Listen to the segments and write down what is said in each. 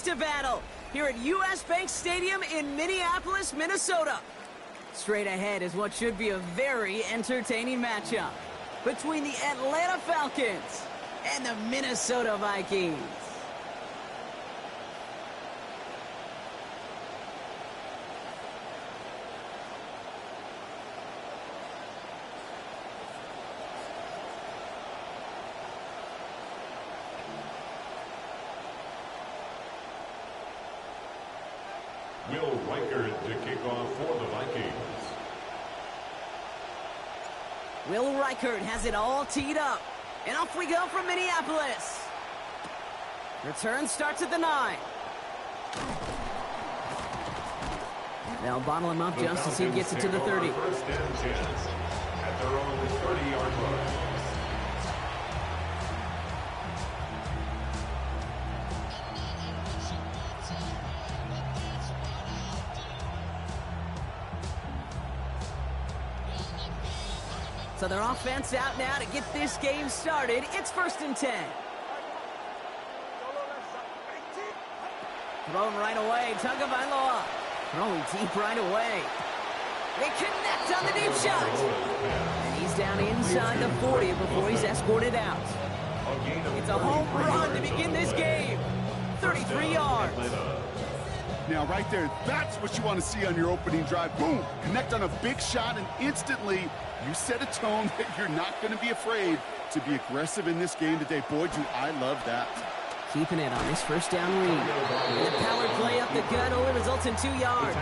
to battle here at U.S. Bank Stadium in Minneapolis, Minnesota. Straight ahead is what should be a very entertaining matchup between the Atlanta Falcons and the Minnesota Vikings. Will Reichert to kick off for the Vikings. Will Reichert has it all teed up. And off we go from Minneapolis. Return starts at the 9. They'll bottle him up just as he gets it to the 30. First and 10 at their own 30-yard line. So their offense out now to get this game started. It's 1st and 10. Thrown right away. Tagovailoa throwing deep right away. They connect on the deep shot. And he's down inside the 40 before he's escorted out. It's a home run to begin this game. 33 yards. Now, right there, that's what you want to see on your opening drive. Boom! Connect on a big shot, and instantly you set a tone that you're not going to be afraid to be aggressive in this game today. Boy, do I love that. Keeping it on his first down read. And the power play up the gut only results in 2 yards.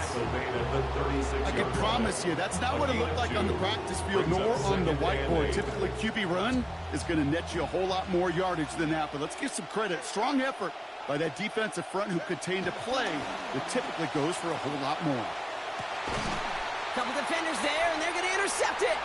I can promise you, that's not what it looked like on the practice field, nor on the whiteboard. Typically, QB run is going to net you a whole lot more yardage than that. But let's give some credit. Strong effort by that defensive front who contained a play that typically goes for a whole lot more. Couple defenders there, and they're going to intercept it.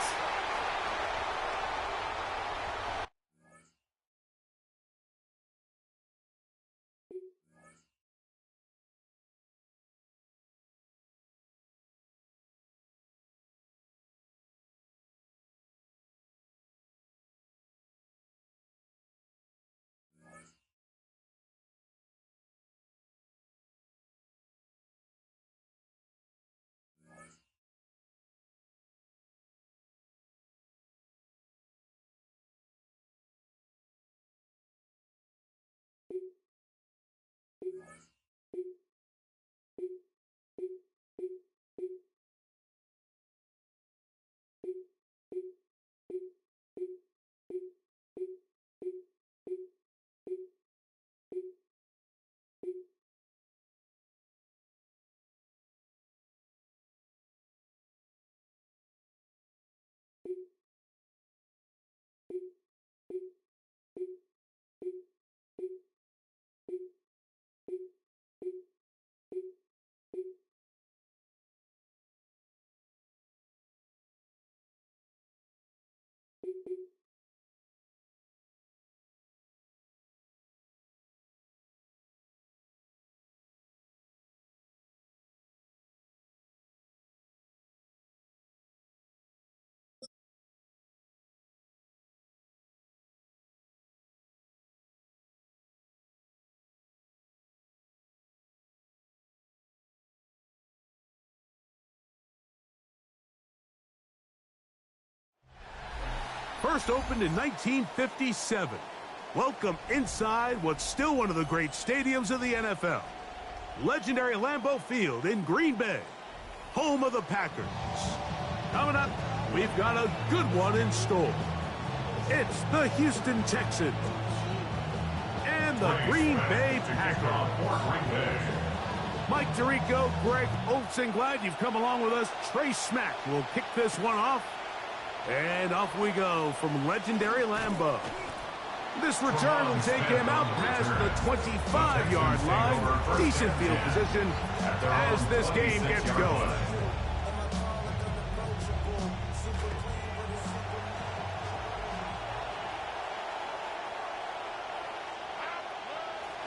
First opened in 1957. Welcome inside what's still one of the great stadiums of the NFL. Legendary Lambeau Field in Green Bay, home of the Packers. Coming up, we've got a good one in store. It's the Houston Texans and the Green Bay Packers. Mike Tirico, Greg Olsen, glad you've come along with us. Trey Smack will kick this one off. And off we go from legendary Lambeau. This return will take him out past the 25-yard line. Decent field position as this game gets going.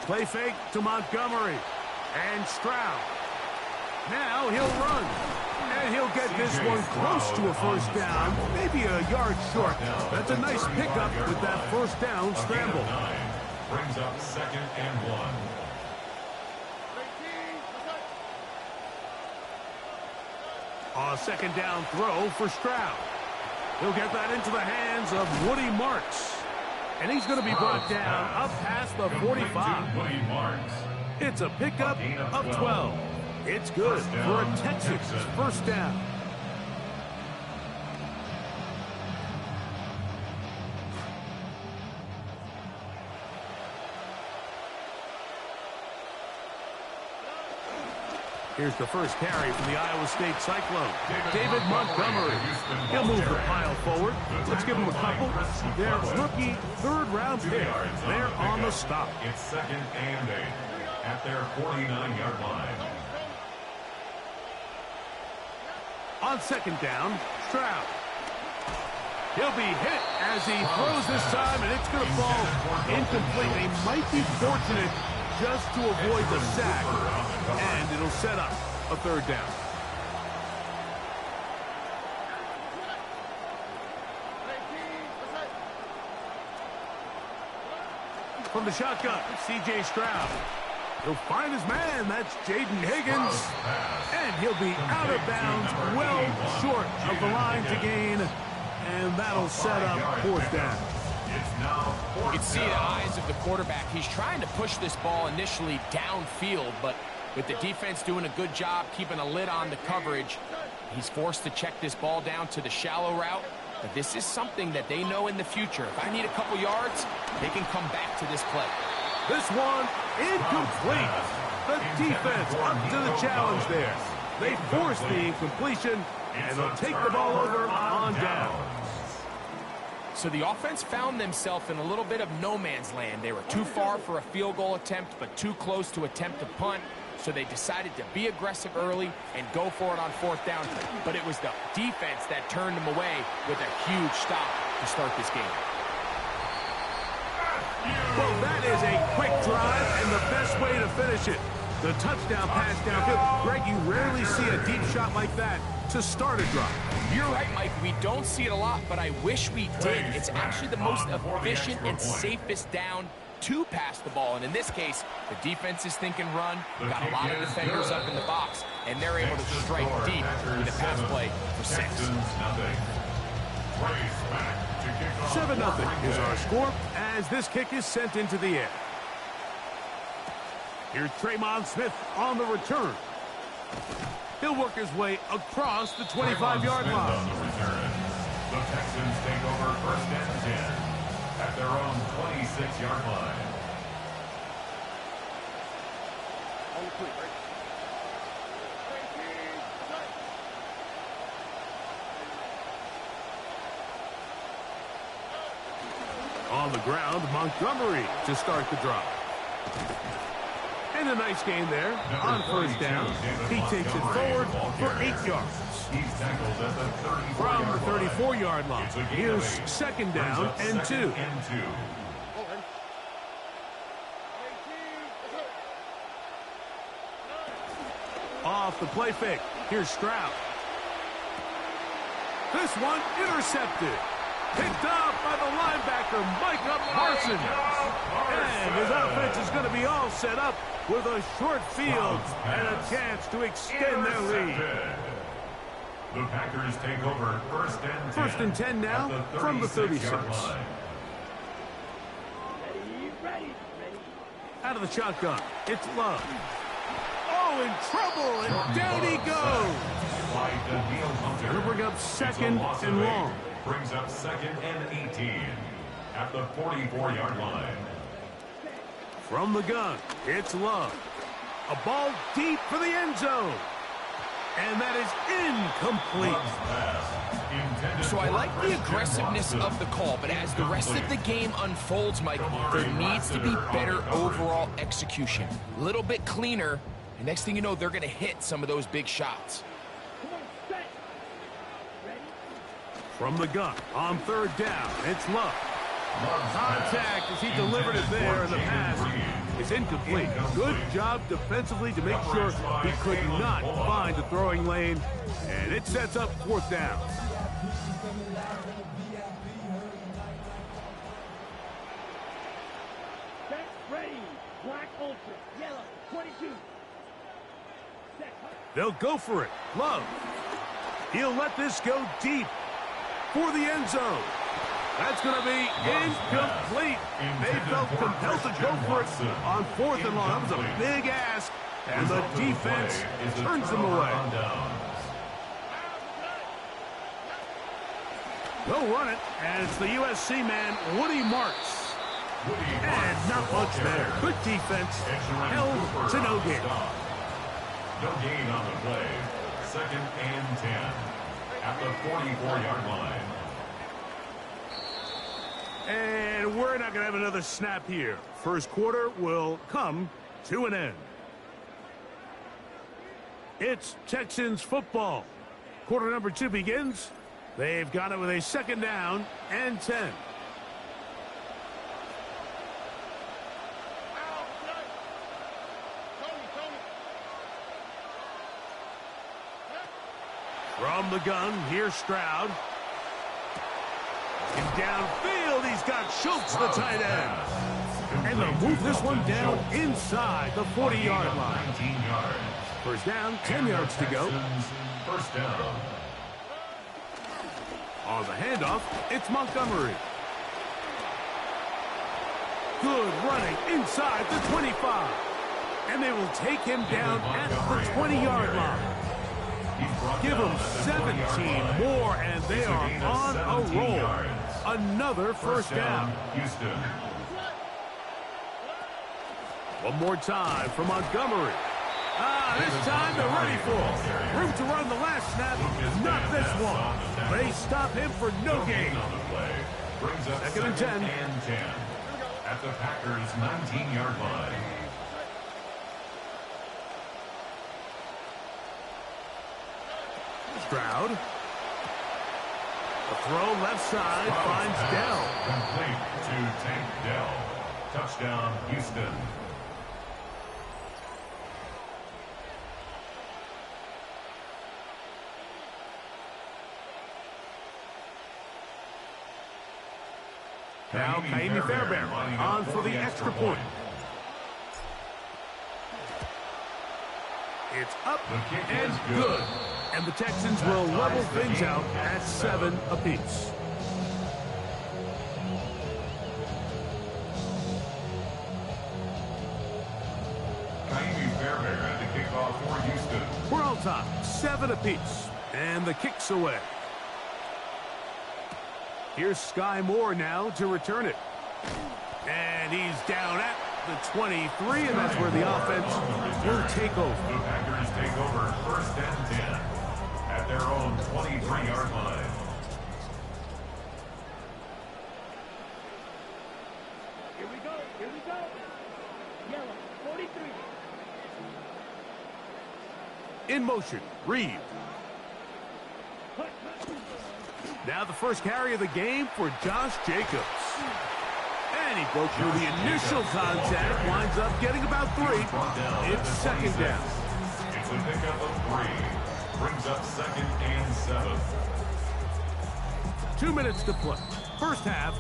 Play fake to Montgomery. And Stroud. Now he'll run. And he'll get this one close to a first down, maybe a yard short. That's a nice pickup with that first down scramble. Brings up 2nd and 1. A second down throw for Stroud. He'll get that into the hands of Woody Marks. And he's going to be brought down up past the 45. It's a pickup of 12. It's good for a Texans first down. Here's the first carry from the Iowa State Cyclone. David Montgomery. He'll move the pile forward. Let's give him a couple. Their rookie third-round pick. They're on the stop. It's 2nd and 8 at their 49-yard line. On second down, Stroud. He'll be hit as he throws this time, and it's going to fall incomplete. They might be fortunate just to avoid the sack, and it'll set up a third down. From the shotgun, C.J. Stroud. He'll find his man. That's Jaden Higgins. And he'll be out of bounds, well short of the line to gain, and that'll set up fourth down. You can see the eyes of the quarterback. He's trying to push this ball initially downfield, but with the defense doing a good job keeping a lid on the coverage, he's forced to check this ball down to the shallow route. But this is something that they know in the future. If I need a couple yards, they can come back to this play. This one incomplete. The defense up to the challenge there. They force the incompletion, and they'll take the ball over on down. So the offense found themselves in a little bit of no man's land. They were too far for a field goal attempt, but too close to attempt a punt. So they decided to be aggressive early and go for it on fourth down. But it was the defense that turned them away with a huge stop to start this game. Well, that is a quick drive and the best way to finish it. The touchdown pass downfield. Greg, you rarely see a deep shot like that to start a drive. You're right, Mike. We don't see it a lot, but I wish we did. It's actually the most efficient and safest down to pass the ball. And in this case, the defense is thinking run, got a lot of defenders up in the box, and they're able to strike deep with a pass play for 6. 7-0 is our score as this kick is sent into the air. Here's Tremon Smith on the return. He'll work his way across the 25-yard line. The Texans take over 1st and 10 at their own 26-yard line. On the ground, Montgomery to start the drive. And a nice gain there on first down. He takes it forward for 8 yards. He's tackled at the 34-yard From the 34-yard line. Here's second down and 2. Off the play fake. Here's Stroud. This one intercepted. Picked up by the linebacker, Micah Parsons. And his offense is going to be all set up with a short field and a chance to extend their lead. The Packers take over 1st and 10. 1st and 10 now from the 36. Out of the shotgun, it's Love. Oh, in trouble, and down he goes. Going to bring up 2nd and long. Brings up 2nd and 18 at the 44-yard line. From the gun, it's Love. A ball deep for the end zone. And that is incomplete. So I like the aggressiveness of the call, but as the rest of the game unfolds, Mike, there needs to be better overall execution. A little bit cleaner, and next thing you know, they're going to hit some of those big shots. From the gun, on 3rd down, it's Love. Contact as he delivered it there, and the pass is incomplete. Good job defensively to make sure he could not find a throwing lane, and it sets up 4th down. They'll go for it. Love. He'll let this go deep for the end zone. That's going to be incomplete. They felt compelled to go for it on 4th and long. That was a big ask, and the defense turns them away. They'll run it, and it's the USC man, Woody Marks. And not much there. Good defense, held to no gain. No gain on the play. 2nd and 10 at the 44-yard line. And we're not going to have another snap here. First quarter will come to an end. It's Texans football. Quarter number 2 begins. They've got it with a 2nd down and 10. From the gun, here's Stroud. And downfield, he's got Schultz, the tight end. And they'll move this one down inside the 40-yard line. 19 yards. First down, 10 yards to go. First down. On the handoff, it's Montgomery. Good running inside the 25. And they will take him down at the 20-yard line. Give them 17 more, and they are on a roll. Another first down. Houston. One more time for Montgomery. This time they're ready for it. Room to run the last snap, not this one. They stop him for no gain. 2nd and 10. At the Packers' 19-yard line. Stroud. The throw left side finds Dell. Complete to Tank Dell. Touchdown, Houston. Now Kaimi Fairbairn on for the extra point. It's up and good. And the Texans will level things out at 7 apiece. Kaimi Fairbairn at the kickoff for Houston. We're on top, 7 apiece. And the kick's away. Here's Sky Moore now to return it. And he's down at the 23, and that's where the offense will take over. The Packers take over 1st and 10 at their own 23-yard line. Here we go. Yellow, 43. In motion, Reed. Now the first carry of the game for Josh Jacobs. And he broke through the initial contact, winds up getting about 3. It's 2nd down. It's a pickup of 3. Brings up 2nd and 7. 2 minutes to play. First half,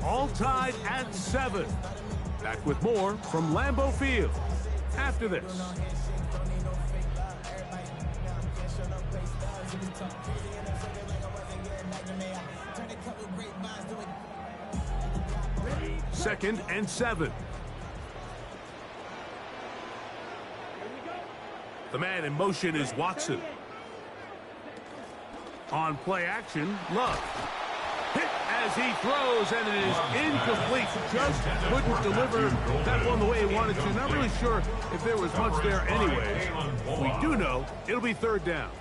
all tied at 7. Back with more from Lambeau Field after this. Second and 7. The man in motion is Watson. On play action, Love. Hit as he throws, and it is incomplete. Just couldn't deliver that one the way he wanted to. Not really sure if there was much there anyways. We do know it'll be 3rd down.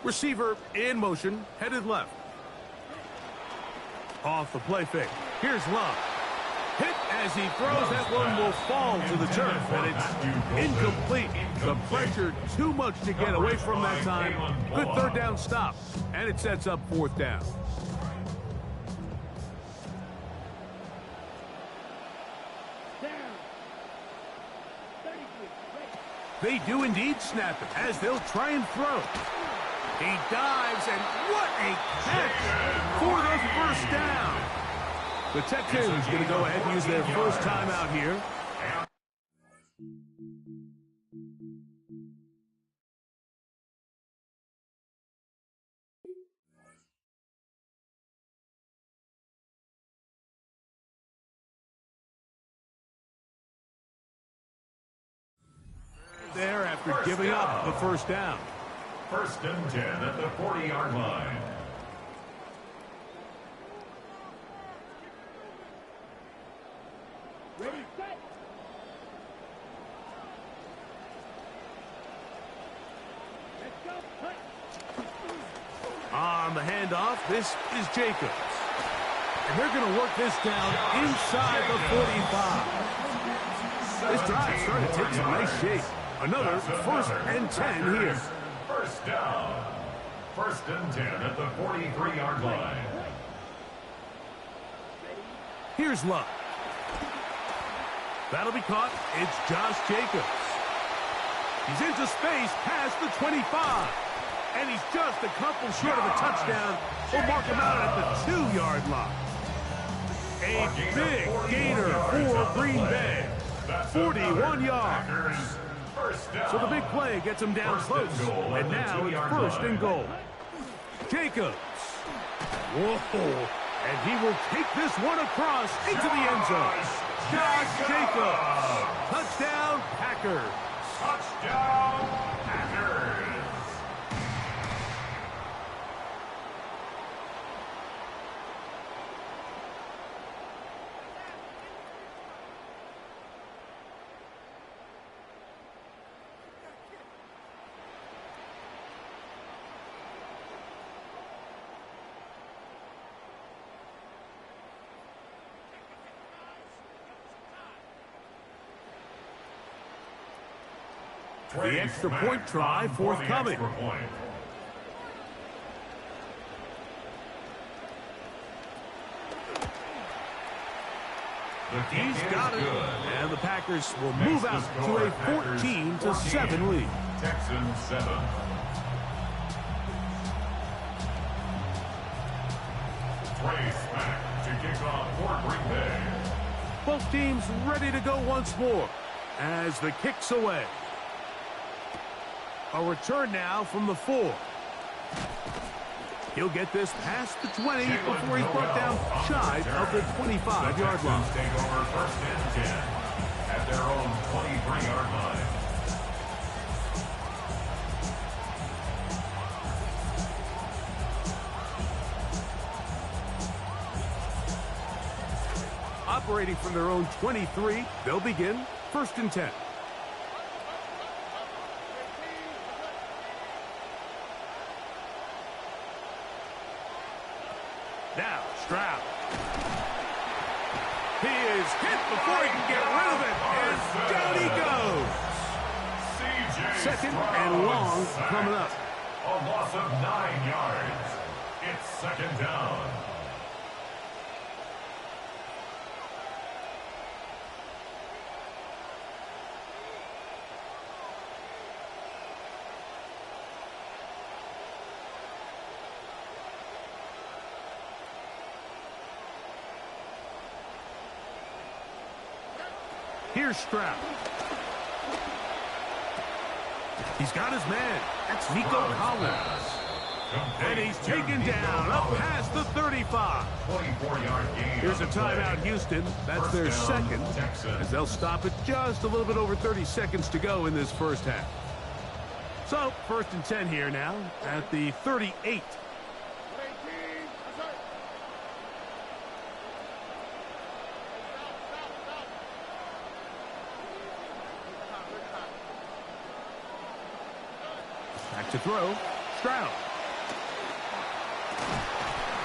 Receiver in motion, headed left. Off the play fake. Here's Love. Hit as he throws. That one will fall to the turf, and it's incomplete. The pressure too much to get away from that time. Good 3rd down stop, and it sets up 4th down. They do indeed snap it as they'll try and throw. He dives, and what a catch for the first down. The Texans going to go ahead and use their first timeout here. There after giving up the first down. 1st and 10 at the 40-yard line. Ready, set. Let's go. Cut. On the handoff, this is Jacobs. And they're going to work this down inside the 45. This drive starting to take some nice shape. Another 1st and 10 here. First down. 1st and 10 at the 43-yard line. Here's Luck. That'll be caught. It's Josh Jacobs. He's into space past the 25. And he's just a couple short of a touchdown. We'll mark him out at the 2-yard line. A big gainer for Green Bay. 41 yards. So the big play gets him down close. And now it's 1st and goal. Jacobs. Whoa. And he will take this one across into the end zone. Josh Jacobs. Touchdown, Packers. Touchdown, Packers. The extra point try forthcoming. He's got it. And the Packers will move out to a 14-7 lead. Texans 7. Trace back to kick off for Green Bay. Both teams ready to go once more as the kick's away. A return now from the 4. He'll get this past the 20 before he's brought down shy of the 25-yard line. Take over 1st and 10 at their own 23-yard line. Operating from their own 23, they'll begin 1st and 10. Now, Stroud. He is hit before he can get rid of it, and down he goes. 2nd and long coming up. A loss of 9 yards. It's 2nd down. Here's Stroud. He's got his man. That's Nico Collins. And he's taken down up past the 35. 24-yard gain. Here's a timeout, Houston. That's their 2nd, as they'll stop it just a little bit over 30 seconds to go in this first half. So, 1st and 10 here now at the 38. Back to throw. Stroud.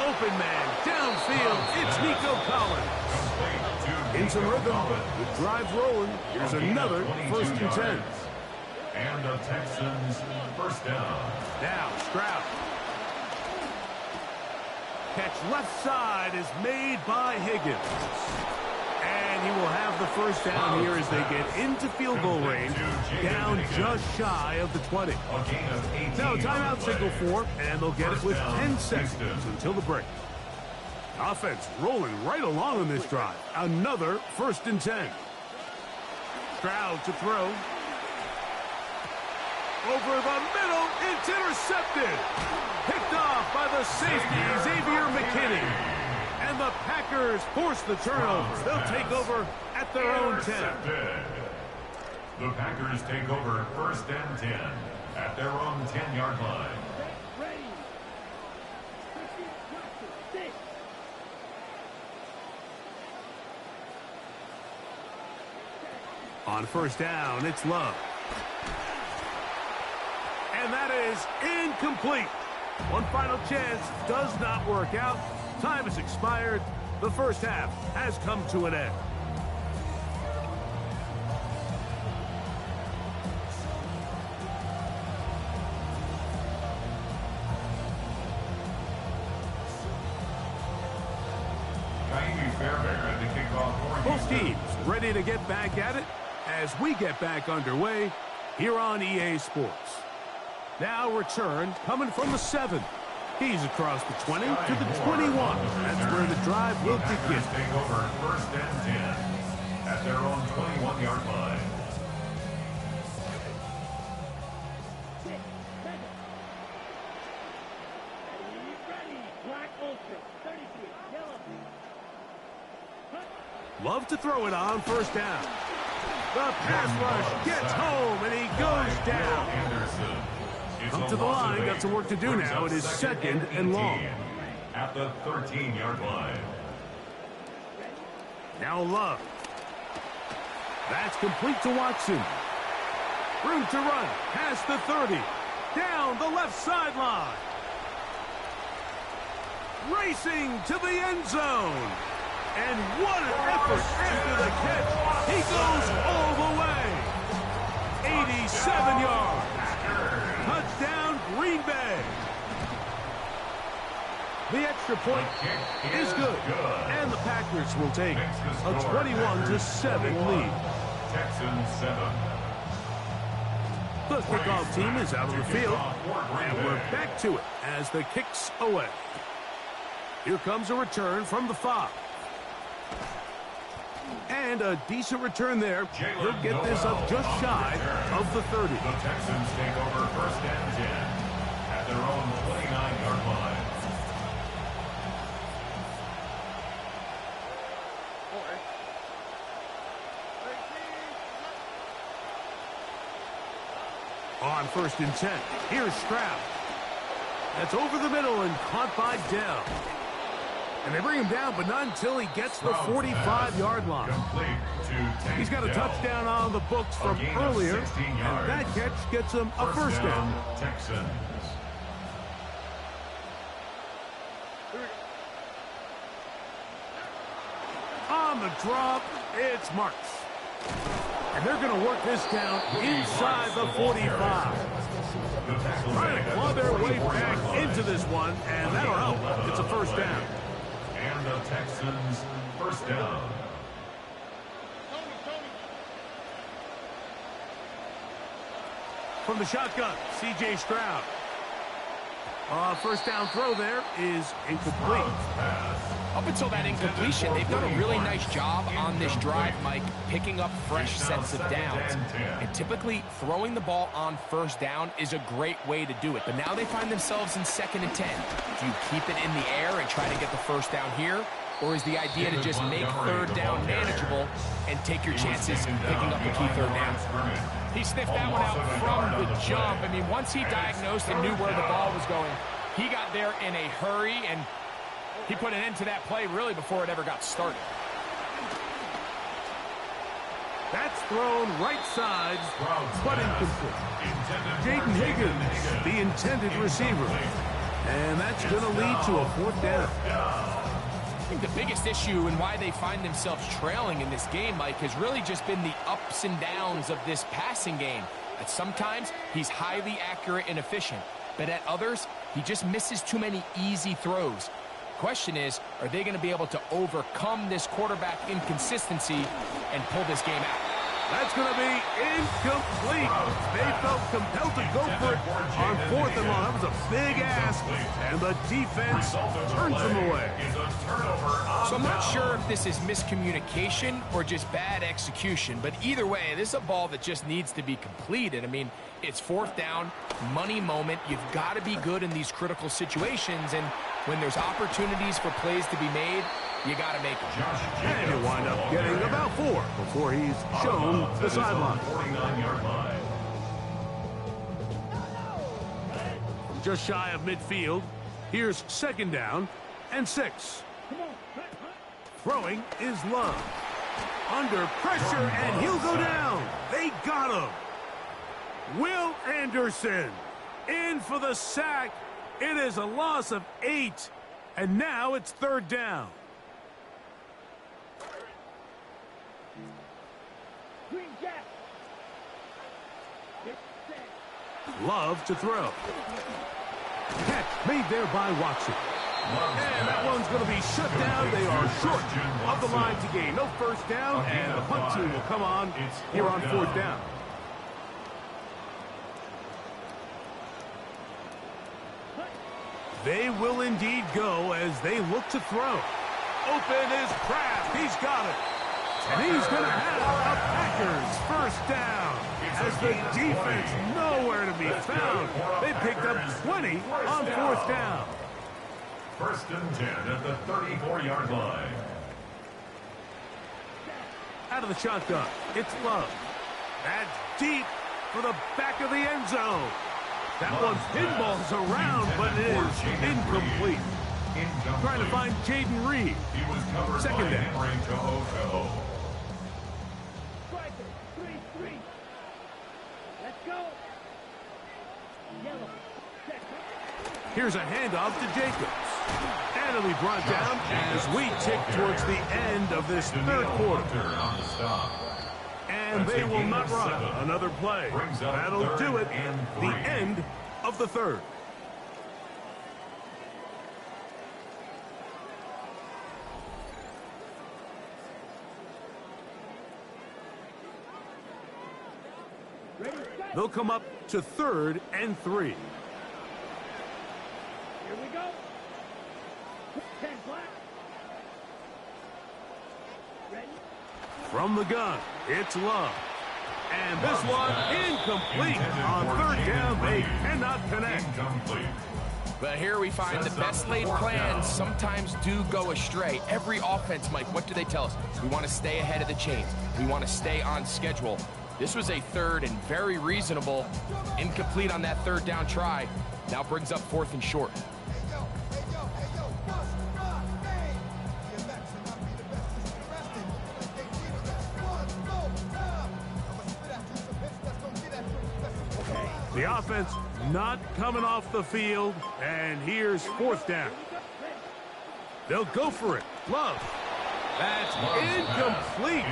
Open man. Downfield. It's Nico Collins. In some rhythm. The drive rolling. Here's another 1st and 10. And the Texans 1st down. Now Stroud. Catch left side is made by Higgins. And he will have the first down here as they get into field goal range, down just shy of the 20. Now, timeout signal for, and they'll get it with 10 seconds until the break. Offense rolling right along in this drive. Another 1st and 10. Stroud to throw. Over the middle, it's intercepted. Picked off by the safety, Xavier McKinney. And the Packers force the turnover. They'll take over at their own 10. The Packers take over 1st and 10 at their own 10-yard line. On 1st down, it's Love. And that is incomplete. One final chance does not work out. Time has expired. The first half has come to an end. Both teams ready to get back at it as we get back underway here on EA Sports. Now return coming from the 7. He's across the 20 to the 21. That's where the drive will begin. Take over 1st and 10 at their own 21-yard line. Love to throw it on 1st down. The pass rush gets home, and he goes down. Up to the line, got some work to do now. It is 2nd and long. At the 13-yard line. Now Love. That's complete to Watson. Room to run, past the 30. Down the left sideline. Racing to the end zone. And what an effort after the catch. He goes all the way. 87 yards. Touchdown, Green Bay. The extra point is good. And the Packers will take a 21-7 lead. Texans 7. The kickoff team is out on the field. And we're back to it as the kick's away. Here comes a return from the 5. And a decent return there. He'll get this up just shy of the 30. The Texans take over 1st and 10 at their own 29-yard line. On 1st and 10, here's Stroud. That's over the middle and caught by Dell. And they bring him down, but not until he gets the 45-yard line. He's got a touchdown on the books from earlier, and that catch gets him a 1st down. Texans. On the drop, it's Marks. And they're going to work this down inside the 45. Trying to claw their way back into this one, and that'll help. It's a 1st down. And the Texans 1st down. From the shotgun, C.J. Stroud. 1st down throw there is incomplete. Up until that incompletion, they've done a really nice job on this drive, Mike, picking up fresh sets of downs. And typically, throwing the ball on 1st down is a great way to do it. But now they find themselves in 2nd and 10. Do you keep it in the air and try to get the 1st down here? Or is the idea to just make 3rd down manageable and take your chances picking up a key 3rd down? He sniffed that one out from the jump. I mean, once he diagnosed and knew where the ball was going, he got there in a hurry, and he put an end to that play really before it ever got started. That's thrown right side, but incomplete. Jaden Higgins, the intended receiver. And that's going to lead to a 4th down. I think the biggest issue and why they find themselves trailing in this game, Mike, has really just been the ups and downs of this passing game. At sometimes, he's highly accurate and efficient, but at others, he just misses too many easy throws. question is, are they going to be able to overcome this quarterback inconsistency and pull this game out? That's going to be incomplete. They felt compelled to go for it on 4th and long. That was a big ask, and the defense turns them away. So I'm not sure if this is miscommunication or just bad execution, but either way, this is a ball that just needs to be completed. I mean, it's 4th down, money moment. You've got to be good in these critical situations, and when there's opportunities for plays to be made, you got to make them. And he'll wind up getting about 4 before he's shown the sideline. 49-yard line. Just shy of midfield. Here's 2nd down and 6. Throwing is Love. Under pressure, and he'll go down. They got him. Will Anderson in for the sack. It is a loss of 8, and now it's 3rd down. Love to throw. Catch made there by Watson. And that one's going to be shut down. They are short of the line to gain. No 1st down, and the punt team will come on here on 4th down. They will indeed go as they look to throw. Open is Kraft. He's got it. And he's going to have a Packers 1st down. As the defense nowhere to be found. They picked up 20 on 4th down. 1st and 10 at the 34-yard line. Out of the shotgun, it's Love. That's deep for the back of the end zone. That one pinballs around, but it is incomplete. Trying to find Jaden Reed. He was covered 2nd by down. Henry Toho. Here's a handoff to Jacobs. And it'll be brought down as we tick towards the end of this 3rd quarter. And they will not run another play. That'll do it. The end of the 3rd. They'll come up to 3rd and 3. Here we go. 10 black. Ready? From the gun, it's Love. And this one incomplete. On 3rd down, they cannot connect. Incomplete. But here we find the best laid plans sometimes do go astray. Every offense, Mike, what do they tell us? We want to stay ahead of the chains. We want to stay on schedule. This was a 3rd and very reasonable. Incomplete on that 3rd down try. Now brings up 4th and short. The offense not coming off the field, and here's 4th down. They'll go for it. Love. That's incomplete.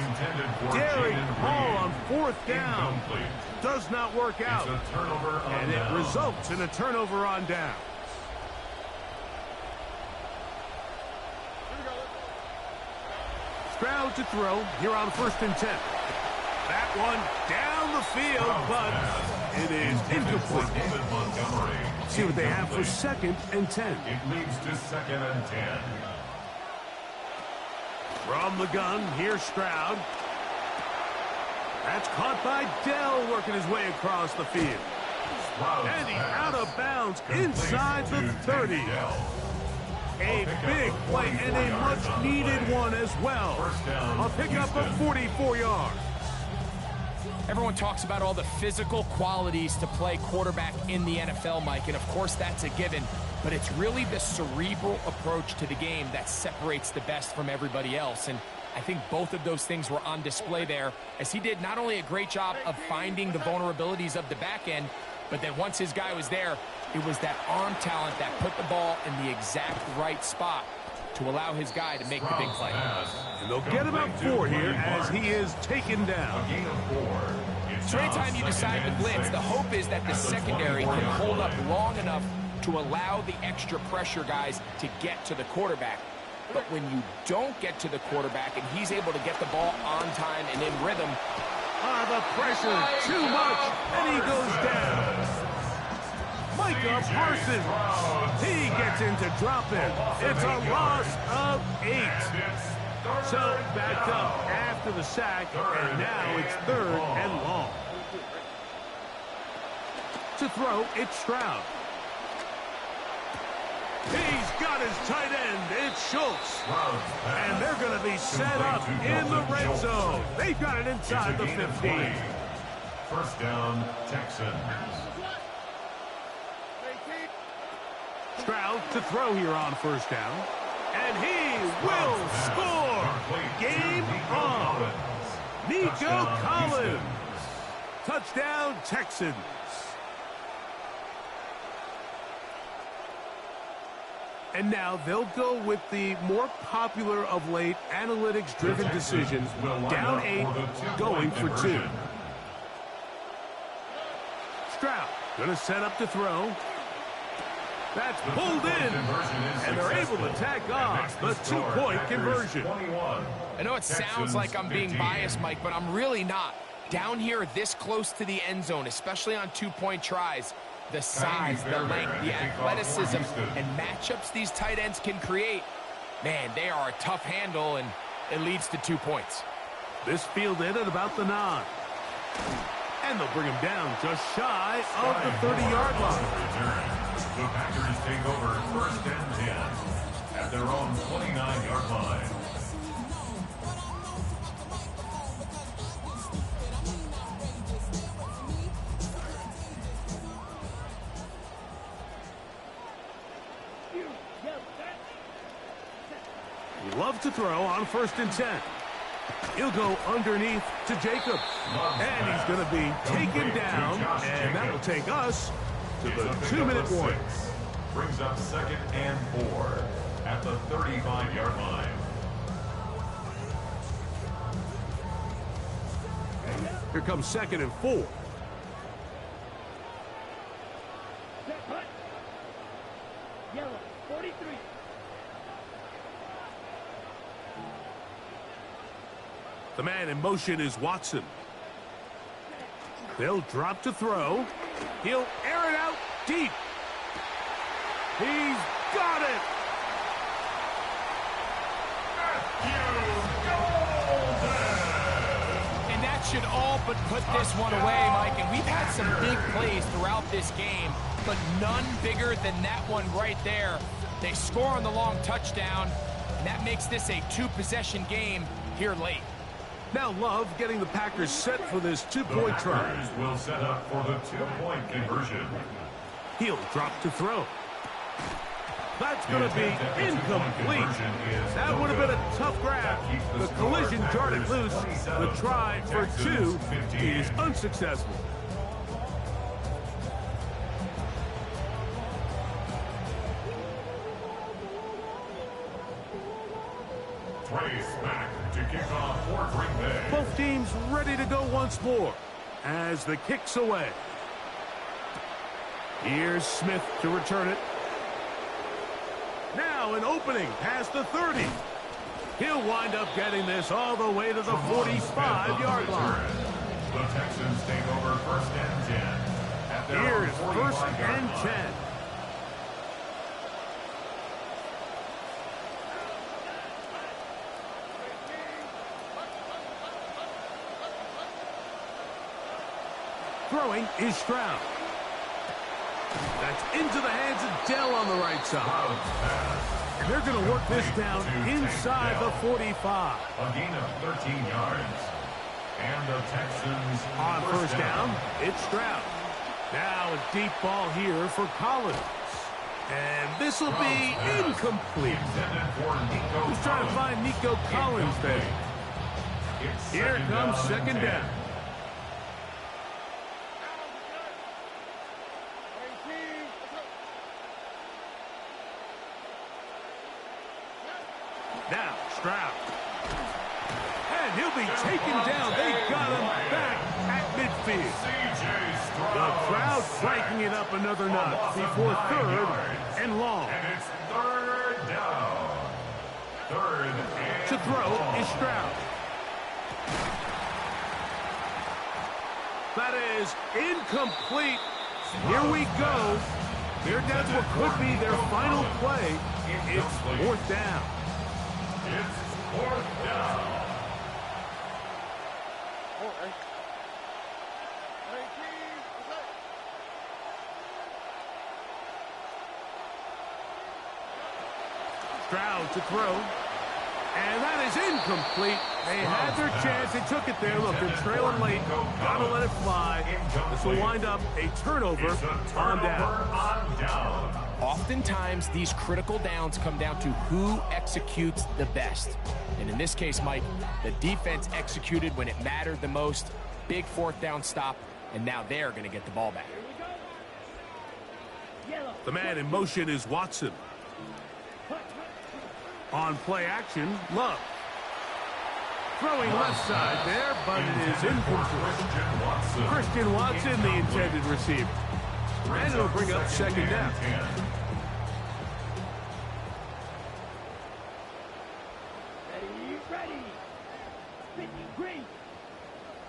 Derek Hall on 4th down. Incomplete. Does not work out. It's a turnover on And it down. results in a turnover on down. Stroud to throw here on 1st and 10. That one down the field, but it is incomplete. David Montgomery. See what they have for 2nd and 10. It leads to 2nd and 10. From the gun, here's Stroud. That's caught by Dell working his way across the field. And he's out of bounds inside the 30. A big play and a much-needed one as well. A pickup of 44 yards. Everyone talks about all the physical qualities to play quarterback in the NFL, Mike, and of course that's a given, but it's really the cerebral approach to the game that separates the best from everybody else, and I think both of those things were on display there, as he did not only a great job of finding the vulnerabilities of the back end, but then once his guy was there, it was that arm talent that put the ball in the exact right spot to allow his guy to make the big play. And they'll get about 4 here as he is taken down. So anytime you decide to blitz, the hope is that the secondary can hold up long enough to allow the extra pressure guys to get to the quarterback. But when you don't get to the quarterback and he's able to get the ball on time and in rhythm. The pressure, too much, and he goes down. Micah Parsons, he gets into drop-in. It's a loss of 8. So backed up after the sack, and now it's 3rd and long. To throw, it's Stroud. He's got his tight end. It's Schultz. And they're going to be set up in the red zone. They've got it inside the 15. First down, Texans. Stroud to throw here on first down. And he will score. Game on. Nico Collins. Touchdown, Texans. And now they'll go with the more popular of late analytics-driven decision. Down 8, going for 2. Stroud going to set up to throw. That's pulled in, and they're able to tack on the 2-point conversion. I know it sounds like I'm being biased, Mike, but I'm really not. Down here this close to the end zone, especially on 2-point tries, the size, the length, the athleticism, and matchups these tight ends can create, man, they are a tough handle, and it leads to 2 points. This fielded at about the 9. And they'll bring him down just shy of the 30-yard line. The Packers take over 1st and 10 at their own 29-yard line. Love to throw on 1st and 10. He'll go underneath to Jacobs. And he's going to be taken down, and that will take us to the 2-minute warning. Brings up 2nd and 4 at the 35-yard line. Here comes 2nd and 4. Yellow, 43. The man in motion is Watson. They'll drop to throw. He'll air it out deep. He's got it. And that should all but put this one away, Mike. And we've had some big plays throughout this game, but none bigger than that one right there. They score on the long touchdown, and that makes this a 2-possession game here late. Now Love getting the Packers set for this 2-point try. The Packers will set up for the 2-point conversion. He'll drop to throw. That's going to be incomplete. That would have been a tough grab. The collision jarred it loose. The try for 2 is unsuccessful. Trace back to kick off for Green Bay. Both teams ready to go once more as the kick's away. Here's Smith to return it. Now an opening past the 30. He'll wind up getting this all the way to the 45-yard line. The Texans take over 1st and 10 at their Here's own 1st 45-yard and line. 10. Throwing is Stroud. That's into the hands of Dell on the right side. And they're going to work this down inside the 45. A gain of 13 yards. And the Texans On first down, it's Stroud. Now a deep ball here for Collins. And this will be incomplete. He's trying to find Nico Collins there. Here comes 2nd down. Now Stroud. And He'll be taken down. They got him back at midfield. The crowd cranking it up another notch before third and long. And it's third down. Third and To throw is Stroud. That is incomplete. Here we go. They're down to what could be their final play. It's fourth down. it's fourth down. Stroud to throw. And that is incomplete. They had their chance. They took it there. Look, they're trailing late. Got to let it fly. This will wind up a turnover on down. Oftentimes, these critical downs come down to who executes the best. And in this case, Mike, the defense executed when it mattered the most. Big fourth down stop, and now they're going to get the ball back. The man in motion is Watson. On play action, Love. Throwing left side there, but it is incomplete. Christian Watson, the intended receiver. And it'll bring up second down. Ready. Pitching green.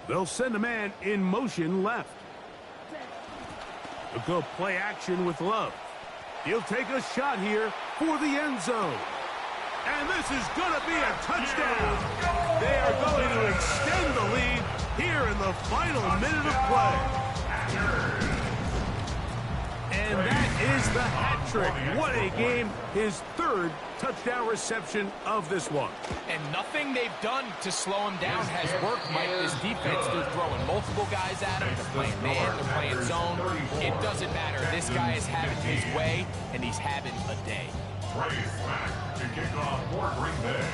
They'll send a man in motion left. They'll go play action with Love. He'll take a shot here for the end zone. And this is going to be a touchdown. They are going to extend the lead here in the final minute of play. And that is the hat trick. What a game. His third touchdown reception of this one. And nothing they've done to slow him down has worked, Mike. This defense, they're throwing multiple guys at him. They're playing man, they're playing zone. It doesn't matter. This guy is having his way, and he's having a day. To kick off for Green Bay.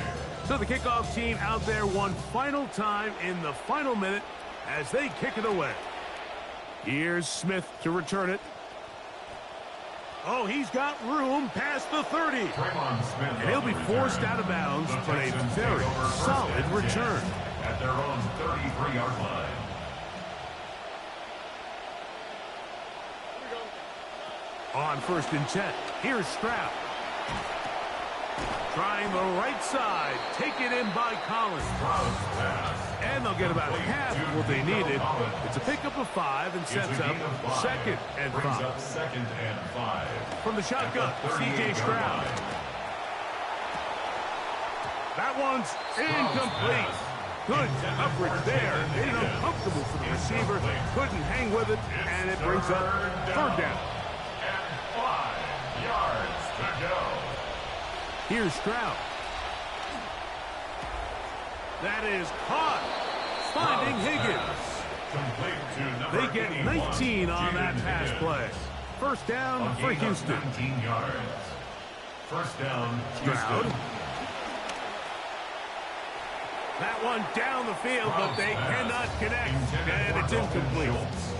So the kickoff team out there one final time in the final minute as they kick it away. Here's Smith to return it. Oh, he's got room past the 30. And he'll be forced out of bounds, but a very solid return. At their own 33-yard line. On 1st and 10, here's Stroud. Trying the right side. Taken in by Collins. And they'll get about half of what they needed. It's a pickup of 5 and sets up 2nd and 5. Second and 5. From the shotgun, C.J. Stroud. That one's incomplete. Good coverage there. Made it uncomfortable for the receiver. Couldn't hang with it, and it brings up third down. And 5 yards to go. Here's Stroud. That is caught. Finding Higgins. They get 19 on that pass play. First down for Houston. 19 yards. First down, Stroud. Houston. That one down the field, but they cannot connect, and it's incomplete.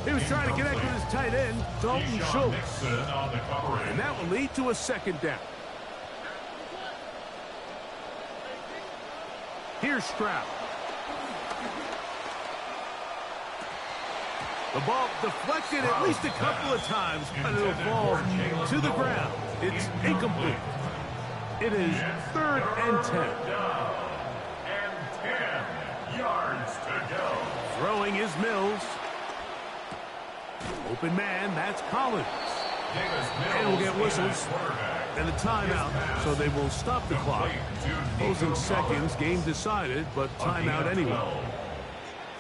He was trying to connect with his tight end, Dalton Schultz. And that will lead to a second down. Here's Stroud. The ball deflected at least a couple of times, but it'll fall to the ground. It's incomplete. It is 3rd and 10. And 10 yards to go. Throwing is Mills. Open man, that's Collins. And we'll get whistles and a timeout, so they will stop the clock. Closing seconds, game decided, but timeout anyway.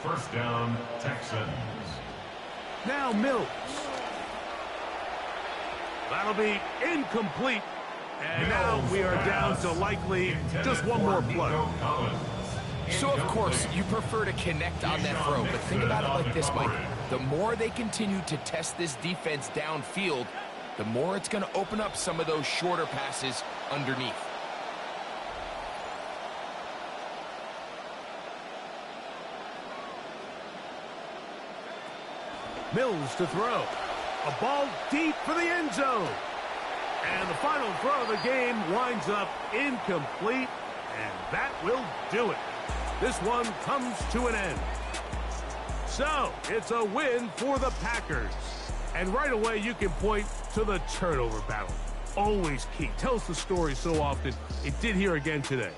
First down, Texans. Now Mills. That'll be incomplete. And now we are down to likely just one more play. So, of course, you prefer to connect on that throw, but think about it like this, Mike. The more they continue to test this defense downfield, the more it's going to open up some of those shorter passes underneath. Mills to throw. A ball deep for the end zone. And the final throw of the game winds up incomplete, and that will do it. this one comes to an end. So, it's a win for the Packers. And right away, you can point to the turnover battle. Always key. Tells the story so often. It did here again today.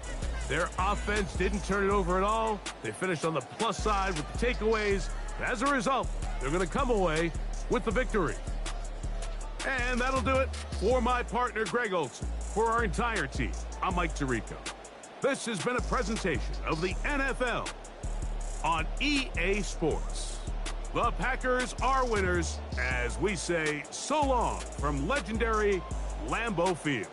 Their offense didn't turn it over at all. They finished on the plus side with the takeaways. As a result, they're going to come away with the victory. And that'll do it for my partner, Greg Olson. For our entire team, I'm Mike Tirico. This has been a presentation of the NFL on EA Sports. The Packers are winners as we say so long from legendary Lambeau Field.